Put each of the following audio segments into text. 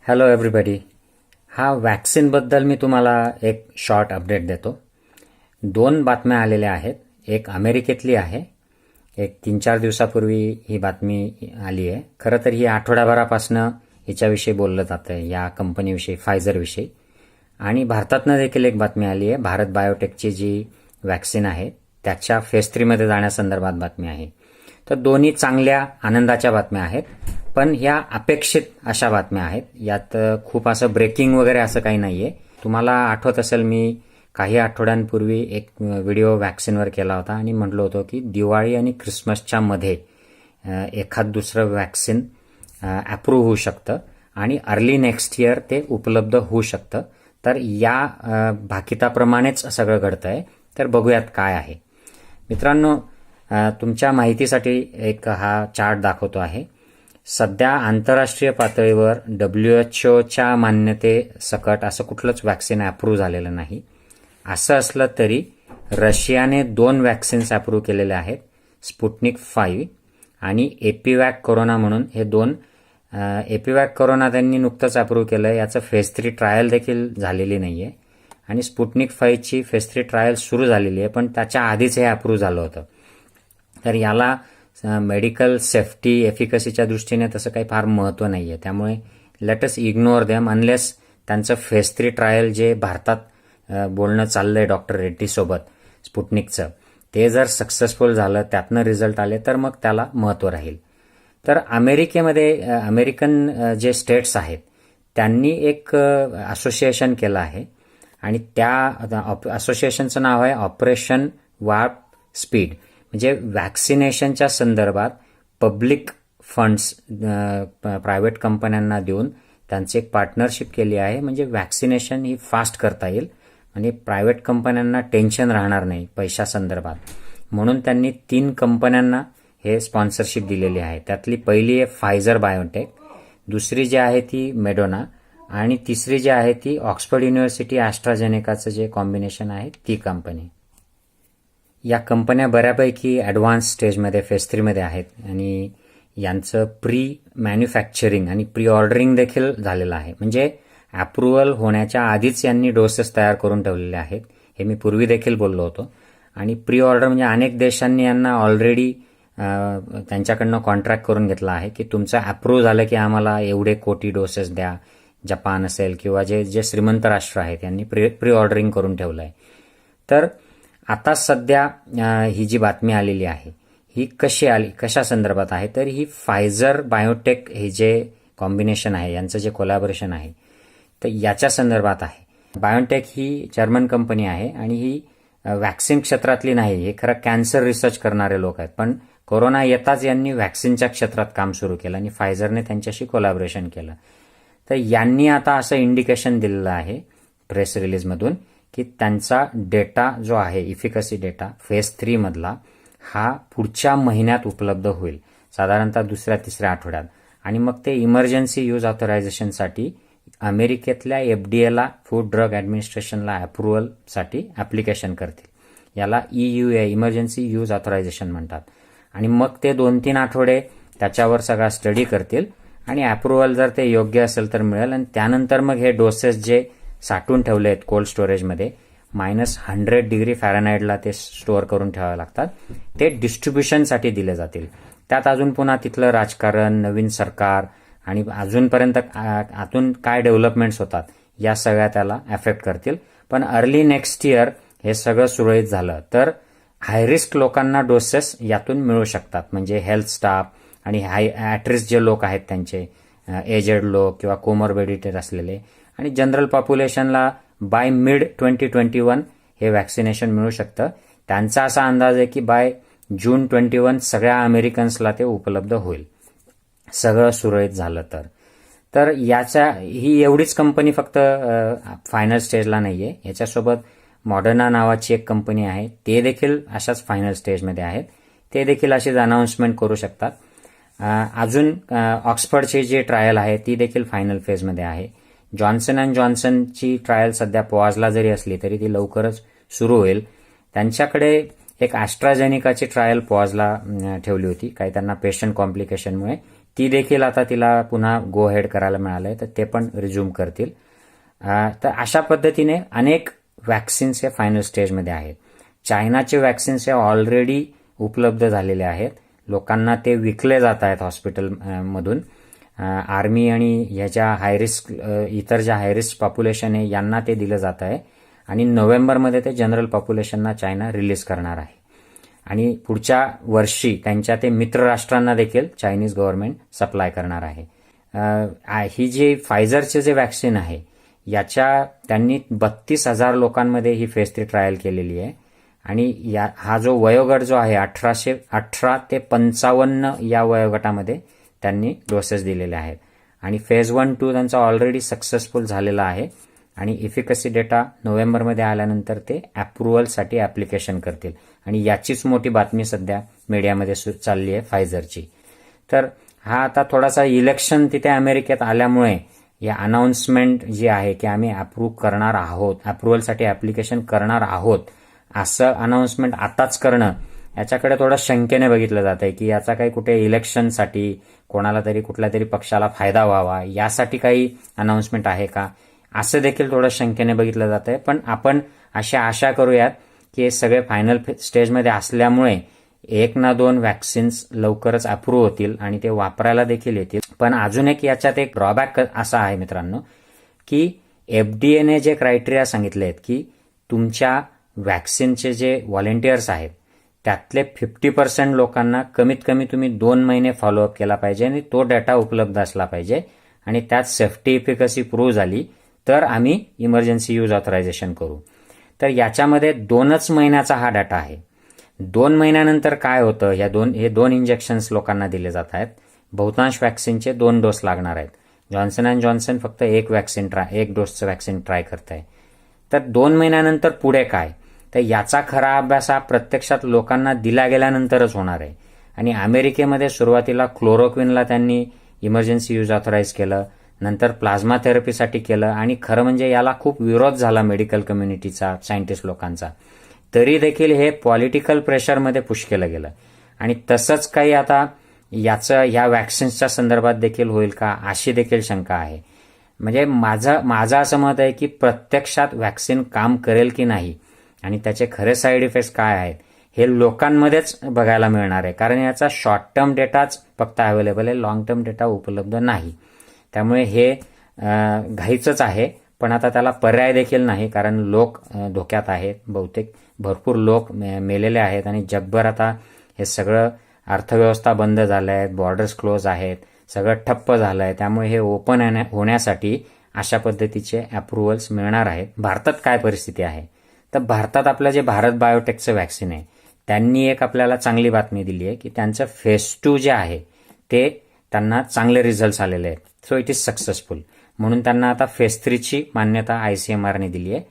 Hello everybody. हा वॅक्सिनबद्दल मी तुम्हाला एक शॉर्ट अपडेट देतो. 2 बातम्या आलेल्या आहेत. एक अमेरिकेतली आहे. एक 3-4 दिवसापूर्वी ही बातमी आली आहे. खरं तर ही आठवड्याभरापासनं हिच्याविषयी बोललं जातं आहे, या कंपनीविषयी, फायझरविषयी. आणि भारतातनं देखील एक बातमी आली आहे. भारत बायोटेकची जी वॅक्सिन आहे त्याच्या फेज 3 मध्ये जाण्यासंदर्भात बातमी आहे. तर दोन्ही चांगल्या आनंदाच्या बातम्या आहेत, पण ह्या अपेक्षित अशा बातम्या आहेत. यात खूप असं ब्रेकिंग वगैरे असं काही नाहीये. तुम्हाला आठवत असेल, मी काही आठवड्यांपूर्वी एक व्हिडिओ वॅक्सिनवर केला होता आणि म्हटलो होतो की दिवाळी आणि ख्रिसमसच्या मध्ये एखाद दुसरं वॅक्सिन अप्रूव्ह होऊ शकतं आणि अर्ली नेक्स्ट इयर ते उपलब्ध होऊ शकतं. तर या भाकिताप्रमाणेच सगळं घडतंय. तर बघूयात काय आहे. मित्रांनो, तुमच्या माहितीसाठी एक हा चार्ट दाखवतो आहे. सध्या आंतरराष्ट्रीय पातळीवर WHO मान्यतेसकट असं कुठलंच वॅक्सिन अप्रूव्ह झालेलं नाही. असं असलं तरी रशियाने 2 वॅक्सिन्स अप्रूव्ह केलेले आहेत, स्पुटनिक 5 आणि एपिवॅक कोरोना म्हणून. हे 2 एपिवॅक कोरोना त्यांनी नुकतंच अप्रूव्ह केलं आहे. याचं फेज 3 ट्रायल देखील झालेली नाही आहे. आणि स्पुटनिक 5ची फेज 3 ट्रायल सुरू झालेली आहे, पण त्याच्या आधीच हे अप्रूव्ह झालं होतं. तर याला मेडिकल सेफ्टी एफिकसीच्या दृष्टीने तसं काही फार महत्त्व नाही आहे. त्यामुळे let us ignore them unless त्यांचं फेज 3 ट्रायल जे भारतात बोलणं चाललंय डॉक्टर रेड्डीसोबत स्पुटनिकचं, ते जर सक्सेसफुल झालं, त्यातनं रिझल्ट आले, तर मग त्याला महत्त्व राहील. तर अमेरिकेमध्ये अमेरिकन जे स्टेट्स आहेत त्यांनी एक असोसिएशन केलं आहे आणि त्या असोसिएशनचं नाव आहे ऑपरेशन वार्प स्पीड. म्हणजे वॅक्सिनेशनच्या संदर्भात पब्लिक फंड्स प्रायव्हेट कंपन्यांना देऊन त्यांची एक पार्टनरशिप केली आहे. म्हणजे वॅक्सिनेशन ही फास्ट करता येईल आणि प्रायव्हेट कंपन्यांना टेन्शन राहणार नाही पैशासंदर्भात. म्हणून त्यांनी 3 कंपन्यांना हे स्पॉन्सरशिप दिलेली आहे. त्यातली पहिली आहे फायझर बायोटेक, दुसरी जी आहे ती मेडोना आणि तिसरी जी आहे ती ऑक्सफर्ड युनिव्हर्सिटी ॲस्ट्राझेनेकाचं जे कॉम्बिनेशन आहे ती कंपनी. या कंपन्या बऱ्यापैकी ॲडव्हान्स स्टेजमध्ये फेज 3 मध्ये आहेत आणि यांचं प्री मॅन्युफॅक्चरिंग आणि प्री ऑर्डरिंग देखील झालेलं आहे. म्हणजे अप्रुव्हल होण्याच्या आधीच यांनी डोसेस तयार करून ठेवलेले आहेत. हे मी पूर्वी देखील बोललो होतो. आणि प्री ऑर्डर म्हणजे अनेक देशांनी यांना ऑलरेडी त्यांच्याकडनं कॉन्ट्रॅक्ट करून घेतला आहे की तुमचं अप्रूव्ह झालं की आम्हाला एवढे कोटी डोसेस द्या. जपान असेल किंवा जे श्रीमंत राष्ट्र आहेत यांनी प्री ऑर्डरिंग करून ठेवलं आहे. तर आता सध्या ही जी बातमी आलेली आहे ही कशी आली, कशा संदर्भात आहे, तर ही फायझर बायोटेक हे जे कॉम्बिनेशन आहे, यांचं जे कोलॅबोरेशन आहे, तर याच्या संदर्भात आहे. बायोटेक ही जर्मन कंपनी आहे आणि ही वॅक्सिन क्षेत्रातली नाही. हे खरं कॅन्सर रिसर्च करणारे लोक आहेत, पण कोरोना येताच यांनी वॅक्सिनच्या क्षेत्रात काम सुरू केलं आणि फायझरने त्यांच्याशी कोलॅबोरेशन केलं. तर यांनी आता असं इंडिकेशन दिलेलं आहे प्रेस रिलीजमधून की त्यांचा डेटा जो आहे, इफिकसी डेटा फेज 3 मधला, हा पुढच्या महिन्यात उपलब्ध होईल, साधारणतः 2-3 आठवड्यात. आणि मग ते इमर्जन्सी यूज ऑथरायझेशनसाठी अमेरिकेतल्या FDAला, फूड ड्रग ॲडमिनिस्ट्रेशनला अप्रुव्हलसाठी ॲप्लिकेशन करतील. याला EUA, इमर्जन्सी यूज ऑथरायझेशन म्हणतात. आणि मग ते 2-3 आठवडे त्याच्यावर सगळा स्टडी करतील आणि अप्रुव्हल जर ते योग्य असेल तर मिळेल. आणि त्यानंतर मग हे डोसेस जे साठवून ठेवले आहेत कोल्ड स्टोरेजमध्ये, -100 डिग्री फॅरनहाईटला ते स्टोअर करून ठेवावे लागतात, ते डिस्ट्रीब्युशनसाठी दिले जातील. त्यात अजून पुन्हा तिथलं राजकारण, नवीन सरकार आणि अजूनपर्यंत आतून काय डेव्हलपमेंट्स होतात या सगळ्या त्याला अफेक्ट करतील. पण अर्ली नेक्स्ट इयर हे सगळं सुरळीत झालं तर हायरिस्क लोकांना डोसेस यातून मिळू शकतात. म्हणजे हेल्थ स्टाफ आणि ॲट जे लोक आहेत, त्यांचे एजेड लोक किंवा कोमॉर्बिडिटी असलेले, आणि जनरल पॉप्युलेशनला बाय मिड 2021 हे वॅक्सिनेशन मिळू शकतं. त्यांचा असा अंदाज आहे की बाय जून 21 सगळ्या अमेरिकन्सला ते उपलब्ध होईल, सगळं सुरळीत झालं तर. तर ही एवढीच कंपनी फक्त फायनल स्टेजला नाही आहे. याच्यासोबत मॉडर्ना नावाची एक कंपनी आहे, ते देखील अशाच फायनल स्टेजमध्ये आहेत. ते देखील अशीच अनाऊन्समेंट करू शकतात. अजून ऑक्सफर्डची जी ट्रायल आहे ती देखील फायनल फेजमध्ये आहे. जॉन्सन अँड जॉन्सनची ट्रायल सध्या पॉजला जरी असली तरी ती लवकरच सुरू होईल. त्यांच्याकडे एक ॲस्ट्राझेनिकाची ट्रायल पॉजला ठेवली होती, काही त्यांना पेशंट कॉम्प्लिकेशनमुळे. ती देखील आता तिला पुन्हा गो हेड करायला मिळालंय, तर ते पण रिझ्यूम करतील. तर अशा पद्धतीने अनेक वॅक्सिन्स हे फायनल स्टेजमध्ये आहेत. चायनाचे वॅक्सिन्स हे ऑलरेडी उपलब्ध झालेले आहेत, लोकांना ते विकले जात आहेत हॉस्पिटलमधून. आर्मी आणि ह्याच्या हायरिस्क इतर ज्या हायरिस्क पॉप्युलेशन आहे यांना ते दिलं जात आहे आणि नोव्हेंबरमध्ये ते जनरल पॉप्युलेशनना चायना रिलीज करणार आहे. आणि पुढच्या वर्षी त्यांच्या ते मित्र राष्ट्रांना देखील चायनीज गव्हर्नमेंट सप्लाय करणार आहे. ही जी फायझरचे जे वॅक्सिन आहे याच्या त्यांनी 32,000 लोकांमध्ये ही फेज 3 ट्रायल केलेली आहे आणि हा जो वयोगट जो आहे 18 ते 55 या वयोगटामध्ये त्यांनी डोसेस दिलेले आहेत आणि फेज 1-2 त्यांचा ऑलरेडी सक्सेसफुल झालेला आहे आणि इफिकसी डेटा नोव्हेंबरमध्ये आल्यानंतर ते अप्रुव्हलसाठी ॲप्लिकेशन करतील आणि याचीच मोठी बातमी सध्या मीडियामध्ये चालली आहे फायझरची. तर हा आता थोडासा इलेक्शन तिथे अमेरिकेत आल्यामुळे या अनाउन्समेंट जी आहे की आम्ही अप्रूव्ह करणार आहोत, अप्रुव्हलसाठी ॲप्लिकेशन करणार आहोत असं अनाउन्समेंट आताच करणं याच्याकडे थोडं शंकेने बघितलं जात आहे की याचा काही कुठे इलेक्शनसाठी कोणाला तरी कुठल्या तरी पक्षाला फायदा व्हावा यासाठी काही अनाउन्समेंट आहे का असं देखील थोडं शंकेने बघितलं जात आहे. पण आपण अशी आशा करूयात की हे सगळे फायनल स्टेजमध्ये असल्यामुळे 1 ना 2 वॅक्सिन्स लवकरच अप्रूव्ह होतील आणि ते वापरायला देखील येतील. पण अजून एक याच्यात एक ड्रॉबॅक असा आहे मित्रांनो की FDAने जे क्रायटेरिया सांगितले आहेत की तुमच्या वॅक्सिनचे जे व्हॉलेंटियर्स आहेत त्यातले 50% लोकांना कमीत कमी तुम्ही 2 महिने फॉलोअप केला पाहिजे आणि तो डेटा उपलब्ध असला पाहिजे आणि त्यात सेफ्टी इफिकसी प्रूव्ह झाली तर आम्ही इमर्जन्सी यूज ऑथरायझेशन करू. तर याच्यामध्ये 2च महिन्याचा हा डाटा आहे. 2 महिन्यानंतर काय होतं, हे दोन इंजेक्शन्स लोकांना दिले जात आहेत. बहुतांश वॅक्सिनचे 2 डोस लागणार आहेत. जॉन्सन अँड जॉन्सन फक्त एक डोसचं वॅक्सिन ट्राय करत आहे. तर 2 महिन्यानंतर पुढे काय, तर याचा खरा अभ्यास हा प्रत्यक्षात लोकांना दिला गेल्यानंतरच होणार आहे. आणि अमेरिकेमध्ये सुरुवातीला क्लोरोक्विनला त्यांनी इमर्जन्सी यूज ऑथराईज केलं, नंतर प्लाझ्मा थेरपीसाठी केलं आणि खरं म्हणजे याला खूप विरोध झाला मेडिकल कम्युनिटीचा, सायंटिस्ट लोकांचा. तरी देखील हे पॉलिटिकल प्रेशरमध्ये पुश केलं गेलं आणि तसंच काही आता या वॅक्सिन्सच्या संदर्भात देखील होईल का अशी देखील शंका आहे. म्हणजे माझं असं मत आहे की प्रत्यक्षात वॅक्सिन काम करेल की नाही आणि त्याचे खरे साईड इफेक्ट्स काय आहेत हे लोकांमध्येच बघायला मिळणार आहे. कारण याचा शॉर्ट टर्म डेटाच फक्त अवेलेबल आहे, लॉंग टर्म डेटा उपलब्ध नाही. त्यामुळे हे घाईचंच आहे. पण आता त्याला पर्याय देखील नाही कारण लोक धोक्यात आहेत. बहुतेक भरपूर लोक मेलेले आहेत आणि जगभर आता हे सगळं अर्थव्यवस्था बंद झाल्या आहेत, बॉर्डर्स क्लोज आहेत, सगळं ठप्प झालं आहे. त्यामुळे हे ओपन होण्यासाठी अशा पद्धतीचे अप्रुव्हल्स मिळणार आहेत. भारतात काय परिस्थिती आहे, तर भारतात आपलं जे भारत बायोटेकचं वॅक्सिन आहे त्यांनी एक आपल्याला चांगली बातमी दिली आहे की त्यांचं फेज 2 जे आहे ते त्यांना चांगले रिझल्ट्स आलेले आहेत. सो इट इज सक्सेसफुल म्हणून त्यांना आता फेज 3ची मान्यता ICMRने दिली आहे.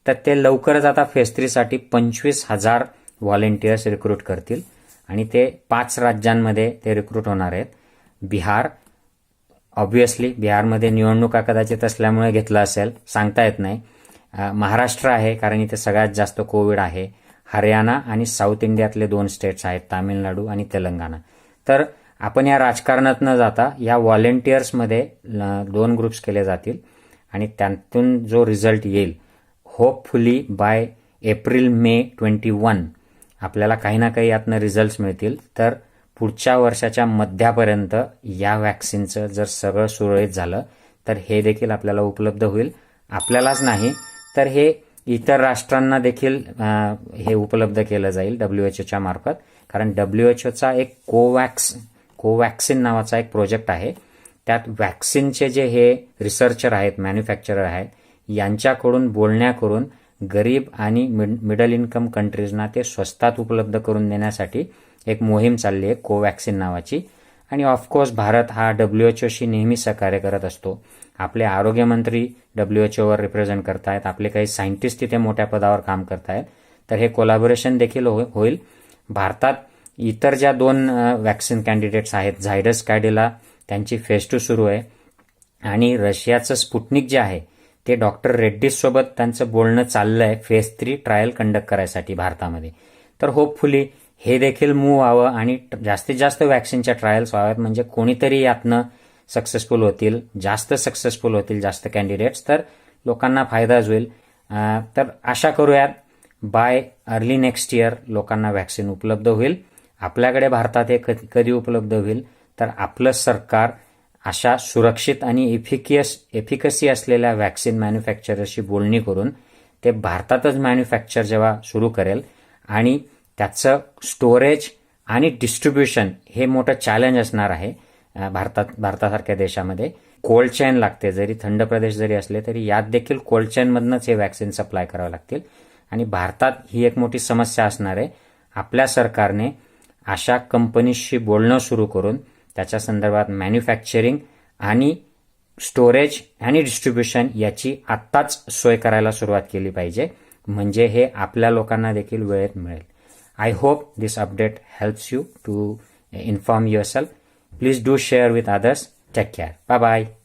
तर ते लवकरच आता फेज 3साठी 25,000 व्हॉलेंटियर्स रिक्रूट करतील आणि ते 5 राज्यांमध्ये ते रिक्रूट होणार आहेत. बिहार, ऑब्व्हियसली बिहारमध्ये निवडणुका कदाचित असल्यामुळे घेतलं असेल, सांगता येत नाही. महाराष्ट्र आहे कारण इथे सगळ्यात जास्त कोविड आहे. हरियाणा आणि साऊथ इंडियातले 2 स्टेट्स आहेत, तामिळनाडू आणि तेलंगणा. तर आपण या राजकारणात न जाता या व्हॉलेंटियर्समध्ये 2 ग्रुप्स केले जातील आणि त्यातून जो रिझल्ट येईल होपफुली बाय एप्रिल-मे 21 आपल्याला काही ना काही यातनं रिझल्ट्स मिळतील. तर पुढच्या वर्षाच्या मध्यापर्यंत या वॅक्सिनचं जर सगळं सुरळीत झालं तर हे देखील आपल्याला उपलब्ध होईल. आपल्यालाच नाही तर हे इतर राष्ट्रांना देखील हे उपलब्ध केलं जाईल WHOच्या मार्फत. कारण WHOचा एक कोवॅक्सिन नावाचा एक प्रोजेक्ट आहे. त्यात वॅक्सिनचे जे हे रिसर्चर आहेत, मॅन्युफॅक्चरर आहेत, यांच्याकडून बोलण्या करून गरीब आणि मिडल इन्कम कंट्रीजना ते स्वस्तात उपलब्ध करून देण्यासाठी एक मोहीम चालली आहे कोवॅक्सिन नावाची. आणि ऑफकोर्स भारत हा WHOशी नेहमी सहकार्य करत असतो. आपले आरोग्यमंत्री WHOवर रिप्रेझेंट करतायत, आपले काही सायंटिस्ट तिथे मोठ्या पदावर काम करतायत. तर हे कोलॅबोरेशन देखील होईल. भारतात इतर ज्या 2 वॅक्सिन कॅन्डिडेट्स आहेत, झायडस कॅडिला त्यांची फेज 2 सुरू आहे आणि रशियाचं स्पुटनिक जे आहे ते डॉक्टर रेड्डीज सोबत त्यांचं बोलणं चाललं आहे फेज 3 ट्रायल कंडक्ट करायसाठी भारतामध्ये. तर होपफुली हे देखील मूव्ह व्हावं आणि जास्तीत जास्त वॅक्सिनच्या ट्रायल्स व्हाव्यात, म्हणजे कोणीतरी यातनं सक्सेसफुल होतील, जास्त सक्सेसफुल होतील, जास्त कॅन्डिडेट्स, तर लोकांना फायदाच होईल. तर आशा करूयात बाय अर्ली नेक्स्ट इयर लोकांना वॅक्सिन उपलब्ध होईल. आपल्याकडे भारतात हे कधी उपलब्ध होईल, तर आपलं सरकार अशा सुरक्षित आणि एफिकसी असलेल्या वॅक्सिन मॅन्युफॅक्चरर्सशी बोलणी करून ते भारतातच मॅन्युफॅक्चर जेव्हा सुरू करेल आणि त्याचं स्टोरेज आणि डिस्ट्रीब्युशन हे मोठं चॅलेंज असणार आहे. भारतासारख्या देशामध्ये कोल्ड चेन लागते, जरी थंड प्रदेश जरी असले तरी यात देखील कोल्ड चेनमधनंच हे वॅक्सिन सप्लाय करावं लागतील आणि भारतात ही एक मोठी समस्या असणार आहे. आपल्या सरकारने अशा कंपनीजशी बोलणं सुरू करून त्याच्या संदर्भात मॅन्युफॅक्चरिंग आणि स्टोरेज आणि डिस्ट्रीब्युशन याची आत्ताच सोय करायला सुरुवात केली पाहिजे, म्हणजे हे आपल्या लोकांना देखील वेळेत मिळेल. I hope this update helps you to inform yourself. Please do share with others. Take care. Bye bye.